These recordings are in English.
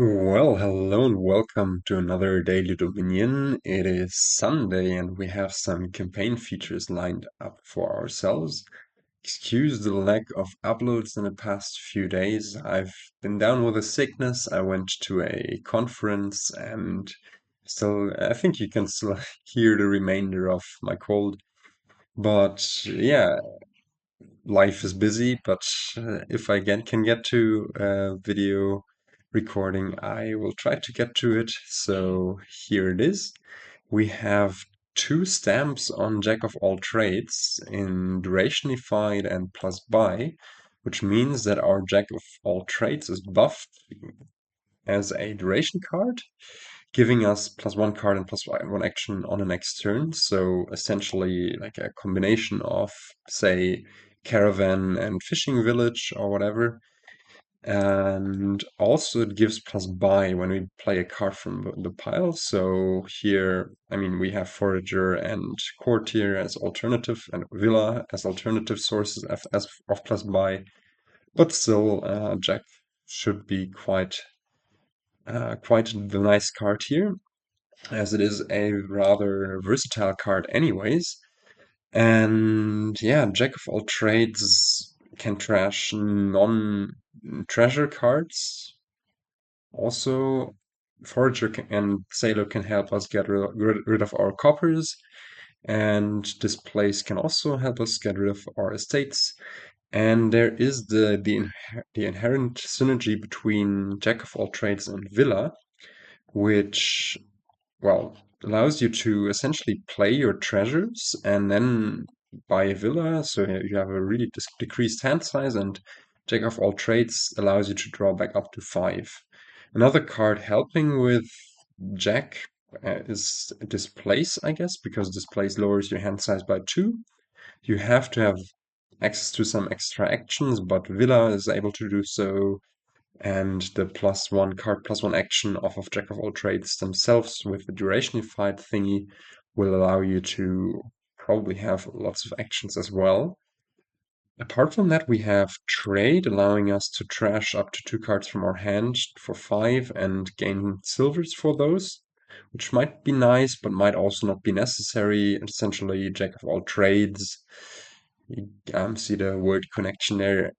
Well, hello and welcome to another Daily Dominion. It is Sunday and we have some campaign features lined up for ourselves. Excuse the lack of uploads in the past few days. I've been down with a sickness. I went to a conference and still, I think you can still hear the remainder of my cold. But yeah, life is busy, but if I can get to video recording, I will try to get to it. So here it is. We have two stamps on Jack of all trades in Durationified and plus buy, which means that our Jack of all trades is buffed as a duration card, giving us plus one card and plus one action on the next turn. So essentially, like a combination of, say, caravan and fishing village or whatever. And also, it gives plus buy when we play a card from the pile. So here, I mean, we have Forager and Courtier as alternative, and Villa as alternative sources of plus buy. But still, Jack should be quite the nice card here, as it is a rather versatile card anyways. And yeah, Jack of all trades can trash non-treasure cards. Also, Forager and Sailor can help us get rid of our coppers, and Displace can also help us get rid of our estates. And there is the inherent synergy between Jack of all trades and Villa, which, well, allows you to essentially play your treasures and then buy a villa. So you have a really decreased hand size, and Jack of all trades allows you to draw back up to 5. Another card helping with Jack is Displace, I guess, because Displace lowers your hand size by 2. You have to have access to some extra actions, but Villa is able to do so, and the plus one card plus one action off of Jack of all trades themselves with the durationified thingy will allow you to probably have lots of actions as well. Apart from that, we have trade, allowing us to trash up to 2 cards from our hand for 5 and gain silvers for those, which might be nice, but might also not be necessary. Essentially, Jack of all trades, you see the word connection there,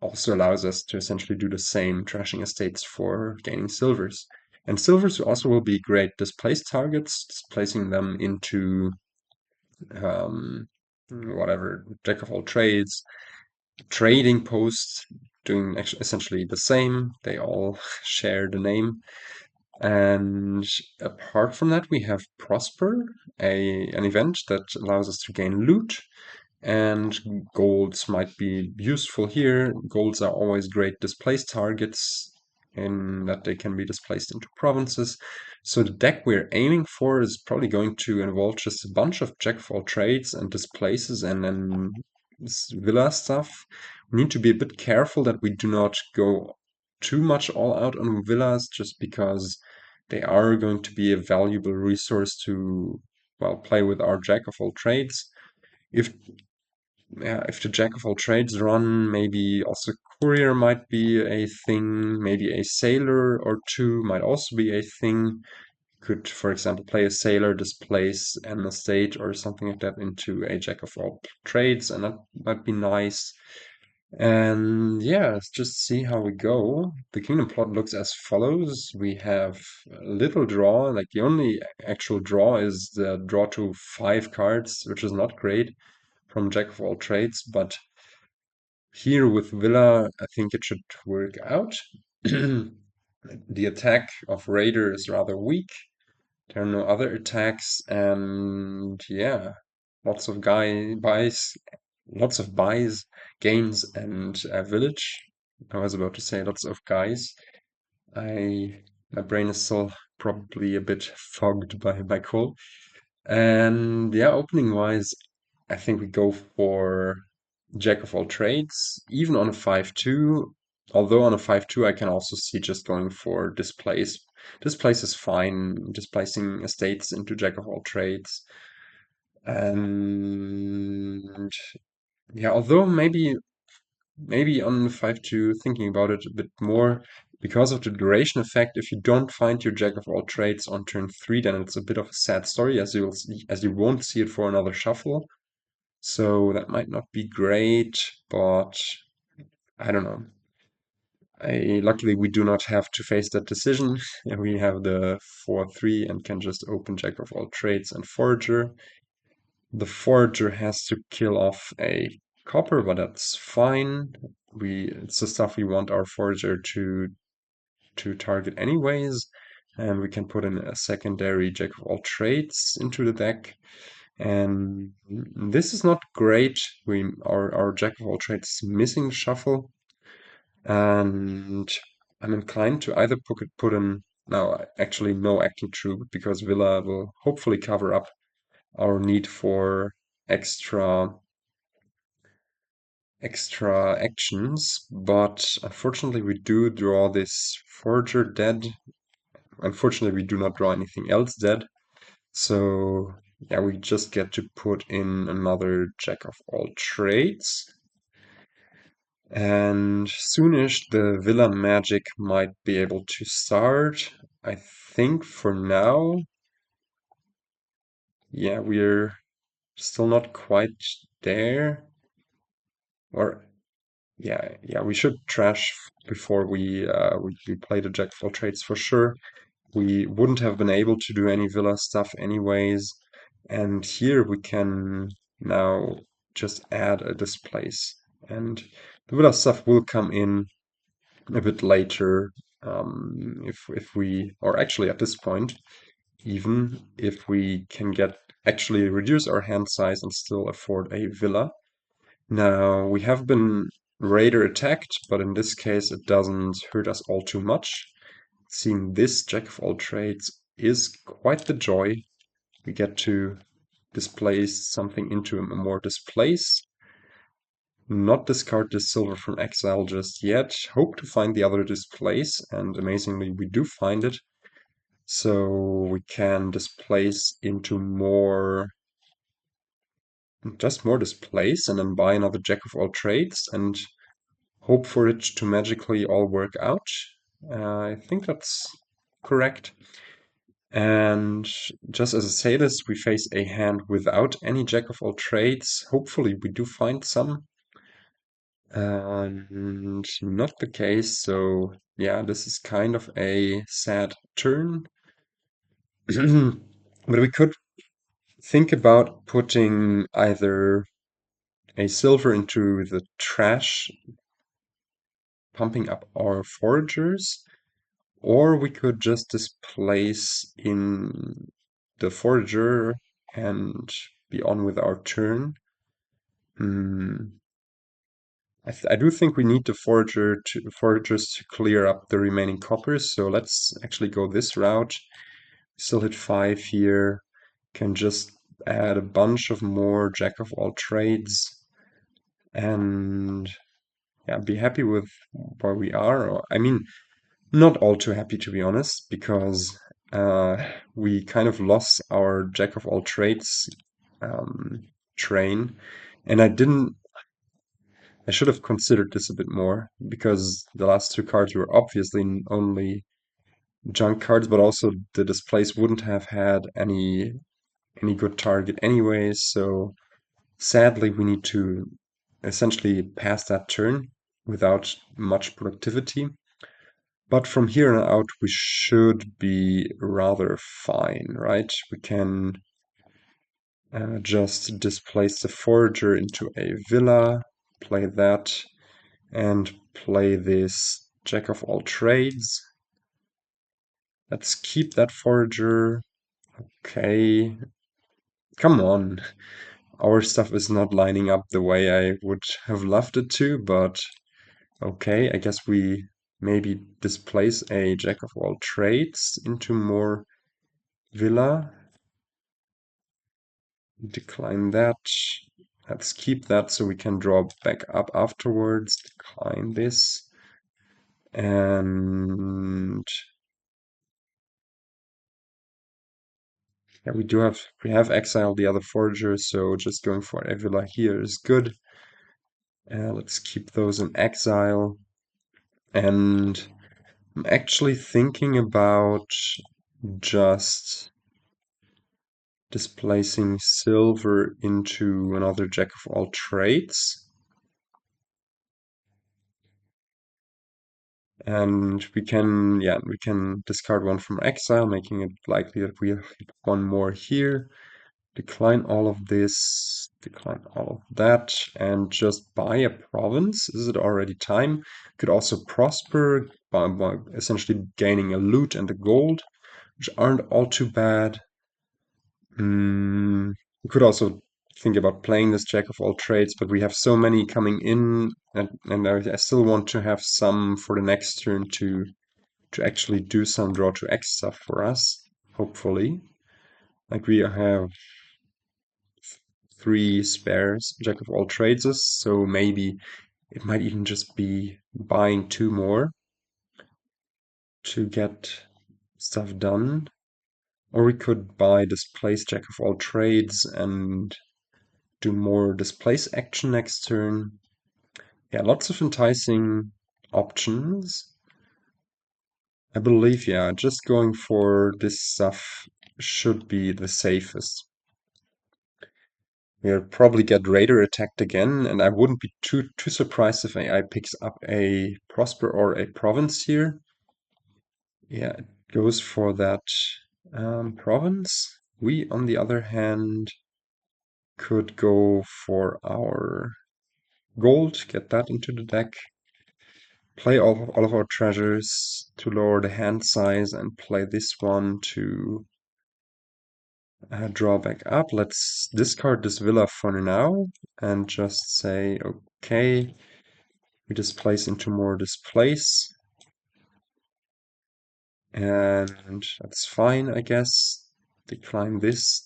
also allows us to essentially do the same, trashing estates for gaining silvers. And silvers also will be great displaced targets, displacing them into whatever, Jack of all trades, trading posts, doing essentially the same. They all share the name. And apart from that, we have Prosper, an event that allows us to gain loot, and golds might be useful here. Golds are always great displaced targets in that they can be displaced into provinces. So the deck we're aiming for is probably going to involve just a bunch of Jack of all trades and displaces and then villa stuff. We need to be a bit careful that we do not go too much all out on villas, just because they are going to be a valuable resource to, well, play with our Jack of all trades. If if the Jack of all trades run, maybe also Courier might be a thing, maybe a Sailor or two might also be a thing. Could, for example, play a Sailor, displace an estate or something like that into a Jack of all trades, and that might be nice. And yeah, let's just see how we go. The kingdom plot looks as follows. We have a little draw, like the only actual draw is the draw to 5 cards, which is not great from Jack of all trades, but here with Villa, I think it should work out. The attack of Raider is rather weak. There are no other attacks, and yeah, lots of lots of buys, gains, and a village. I was about to say lots of guys. My brain is still probably a bit fogged by cold. And yeah, opening wise, I think we go for Jack of all trades, even on a 5-2. Although on a 5-2, I can also see just going for displace. Displace is fine, displacing estates into Jack of all trades. And yeah, although maybe on the 5-2, thinking about it a bit more, because of the duration effect, if you don't find your Jack of all trades on turn 3, then it's a bit of a sad story, as you won't see it for another shuffle. So that might not be great, but I don't know. Luckily, we do not have to face that decision. We have the 4-3 and can just open Jack of all trades and Forager. The Forager has to kill off a copper, but that's fine. It's the stuff we want our Forager to target anyways, and we can put in a secondary Jack of all trades into the deck. And this is not great. Our Jack of all trades is missing shuffle, and I'm inclined to either put in now actually no acting Troupe, because Villa will hopefully cover up our need for extra actions, but unfortunately we do draw this Forager dead. Unfortunately, we do not draw anything else dead. So yeah, we just get to put in another Jack of all trades. And soonish the Villa magic might be able to start. I think for now, yeah, we're still not quite there. Or yeah, we should trash before we play the Jack of all trades for sure. We wouldn't have been able to do any Villa stuff anyways. And here we can now just add a Displace. And the Villa stuff will come in a bit later, if we, or actually at this point, even if we can actually reduce our hand size and still afford a Villa. Now, we have been Raider attacked, but in this case it doesn't hurt us all too much. Seeing this Jack of all trades is quite the joy. We get to displace something into a more displace. Not discard this silver from exile just yet. Hope to find the other displace, and amazingly we do find it. So we can displace into just more displace, and then buy another Jack of all trades and hope for it to magically all work out. I think that's correct. And just as a sadist, we face a hand without any Jack of all trades. Hopefully we do find some. And not the case, so yeah, this is kind of a sad turn. But we could think about putting either a silver into the trash, pumping up our foragers, or we could just displace in the forager and be on with our turn. I do think we need the foragers to clear up the remaining coppers, so let's actually go this route. Still hit 5 here. Can just add a bunch of more Jack of all trades and yeah, be happy with where we are. I mean, not all too happy to be honest, because we kind of lost our Jack of all trades train, and I should have considered this a bit more, because the last two cards were obviously only junk cards, but also the Displace wouldn't have had any good target anyways, so sadly we need to essentially pass that turn without much productivity. But from here on out we should be rather fine, right? We can just displace the Forager into a Villa, play that, and play this Jack of all trades. Let's keep that Forager. Okay. Come on. Our stuff is not lining up the way I would have loved it to, but okay, I guess we maybe displace a Jack of all trades into more Villa. Decline that. Let's keep that so we can draw back up afterwards. Decline this. And yeah, we have exiled the other foragers, so just going for a Villa here is good. Let's keep those in exile. And I'm actually thinking about just displacing silver into another jack of all trades. And we can discard one from exile, making it likely that we hit one more here. Decline all of this, decline all of that, and just buy a province. Is it already time? Could also prosper by essentially gaining a loot and a gold, which aren't all too bad. We could also think about playing this jack of all trades, but we have so many coming in, and I still want to have some for the next turn to actually do some draw to X stuff for us, hopefully. Like we have three spares, jack of all trades, so maybe it might even just be buying two more to get stuff done. Or we could buy Displace jack of all trades and do more Displace action next turn. Yeah, lots of enticing options. I believe, yeah, just going for this stuff should be the safest. We'll probably get Raider attacked again, and I wouldn't be too surprised if AI picks up a Prosper or a Province here. Yeah, it goes for that Province. We, on the other hand, could go for our gold, get that into the deck, play all of our treasures to lower the hand size, and play this one to draw back up. Let's discard this villa for now and just say, okay, we displace into more displace. And that's fine, I guess. Decline this.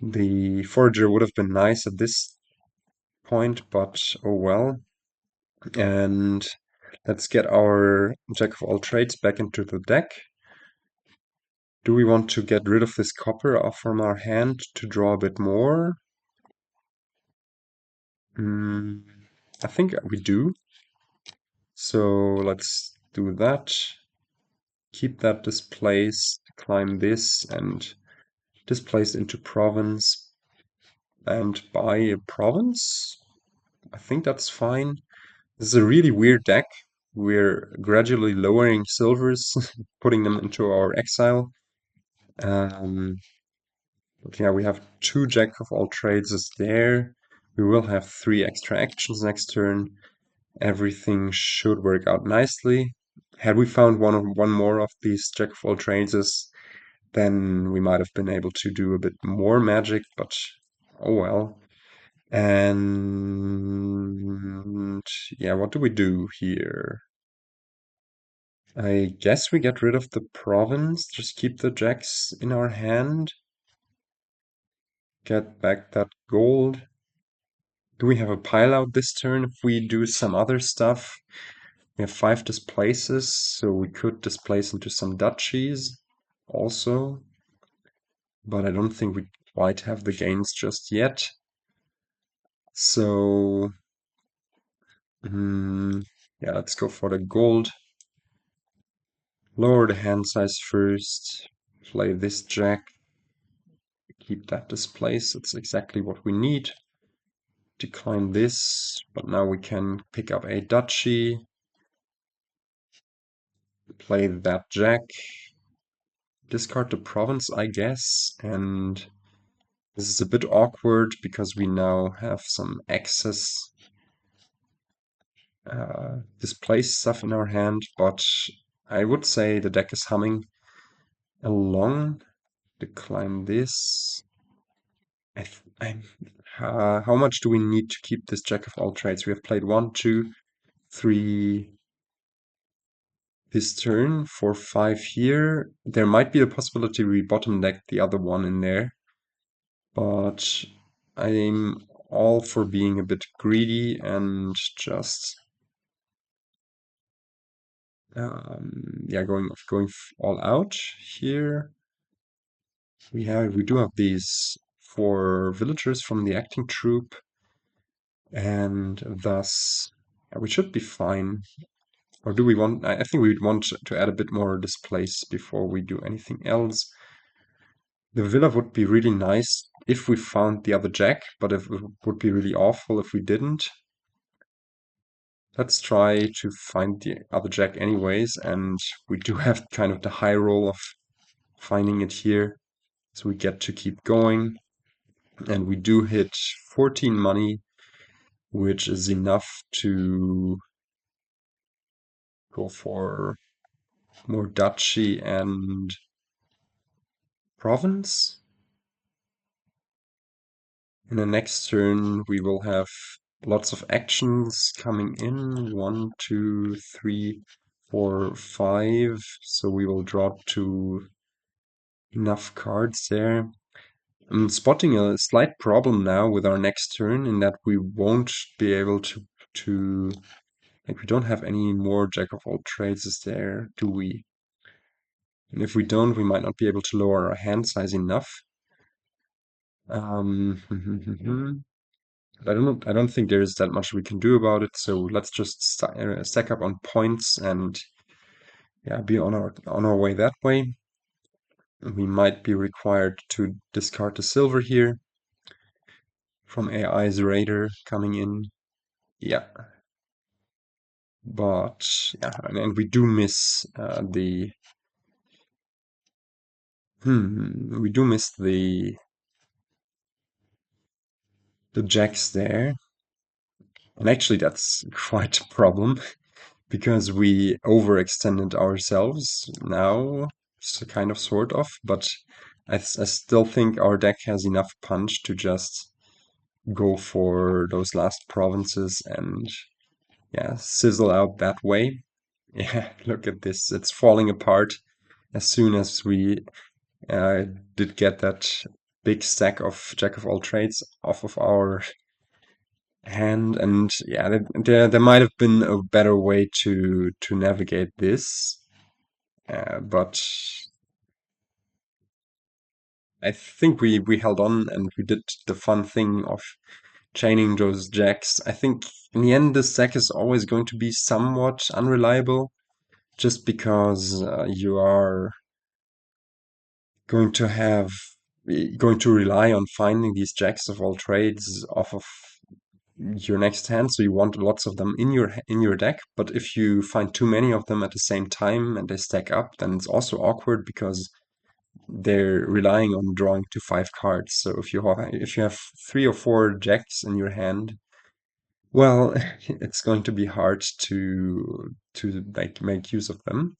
The Forager would have been nice at this point, but oh well. And let's get our Jack of all trades back into the deck. Do we want to get rid of this copper off from our hand to draw a bit more? I think we do. So let's do that. Keep that displaced, climb this, and displaced into province, and buy a province. I think that's fine. This is a really weird deck. We're gradually lowering silvers, putting them into our exile. But yeah, we have two Jack of all trades is there. We will have three extra actions next turn. Everything should work out nicely. Had we found one more of these Jack of all trades, then we might have been able to do a bit more magic, but oh well. And yeah, what do we do here? I guess we get rid of the province, just keep the jacks in our hand, get back that gold. Do we have a pile out this turn if we do some other stuff? We have 5 displaces, so we could displace into some duchies also, but I don't think we quite have the gains just yet. So, yeah, let's go for the gold. Lower the hand size first, play this jack, keep that displaced, that's exactly what we need. Decline this, but now we can pick up a duchy, play that jack, discard the province, I guess, and this is a bit awkward because we now have some excess displaced stuff in our hand, but I would say the deck is humming along. Decline this. How much do we need to keep this Jack of all trades? We have played 1, 2, 3 this turn, 4, 5 here. There might be a possibility we bottom deck the other one in there, but I'm all for being a bit greedy and just yeah, going all out here. We do have these 4 villagers from the acting troupe, and thus we should be fine. Or do we want, I think we would want to add a bit more displace before we do anything else. The villa would be really nice if we found the other jack, but it would be really awful if we didn't. Let's try to find the other jack anyways, and we do have kind of the high roll of finding it here. So we get to keep going. And we do hit 14 money, which is enough to go for more duchy and province. In the next turn, we will have lots of actions coming in. 1, 2, 3, 4, 5. So we will draw to enough cards there. I'm spotting a slight problem now with our next turn in that we won't be able to like we don't have any more jack of all trades is there, do we? And if we don't, we might not be able to lower our hand size enough. I don't think there is that much we can do about it, so let's just stack up on points and yeah, be on our way that way. We might be required to discard the silver here from AI's radar coming in. Yeah. But yeah, and we do miss we do miss the jacks there. And actually that's quite a problem because we overextended ourselves now, so kind of sort of, but I still think our deck has enough punch to just go for those last provinces and yeah, sizzle out that way. Yeah, look at this. It's falling apart as soon as we did get that big stack of Jack of all trades off of our hand. And yeah, there might have been a better way to navigate this. But I think we held on and we did the fun thing of chaining those jacks. I think in the end, this deck is always going to be somewhat unreliable just because you are going to have going to rely on finding these jacks of all trades off of your next hand, so you want lots of them in your deck. But if you find too many of them at the same time and they stack up, then it's also awkward because they're relying on drawing to 5 cards. So if you have 3 or 4 jacks in your hand, well, it's going to be hard to like make use of them.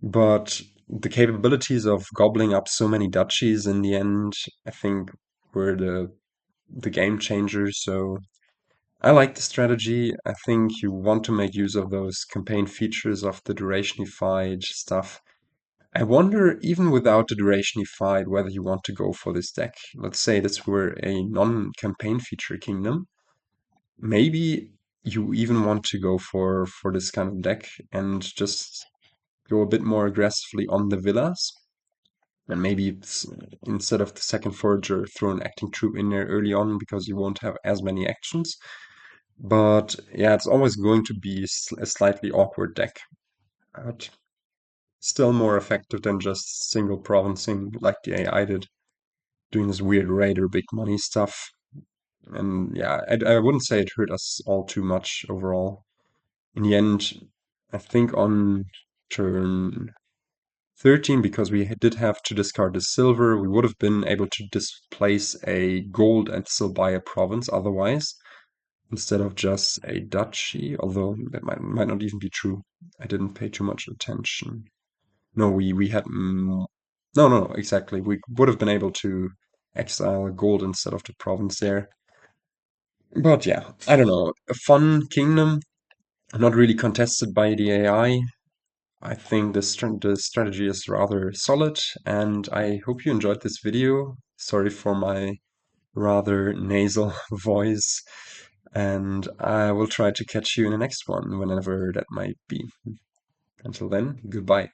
But the capabilities of gobbling up so many duchies in the end, I think, were the game changer. So I like the strategy. I think you want to make use of those campaign features of the durationified stuff. I wonder, even without the durationified, whether you want to go for this deck. Let's say this were a non-campaign feature kingdom. Maybe you even want to go for this kind of deck and just go a bit more aggressively on the villas. And maybe instead of the second Forager, throw an acting Troupe in there early on because you won't have as many actions. But yeah, it's always going to be a slightly awkward deck. But still more effective than just single provincing like the AI did, doing this weird raider big money stuff. And yeah, I wouldn't say it hurt us all too much overall. In the end, I think on turn 13, because we did have to discard the silver, we would have been able to displace a gold and still buy a province otherwise, instead of just a duchy, although that might not even be true. I didn't pay too much attention. No, we had no, exactly. We would have been able to exile a gold instead of the province there. But yeah, I don't know. A fun kingdom, not really contested by the AI. I think the strategy is rather solid, and I hope you enjoyed this video. Sorry for my rather nasal voice, and I will try to catch you in the next one, whenever that might be. Until then, goodbye.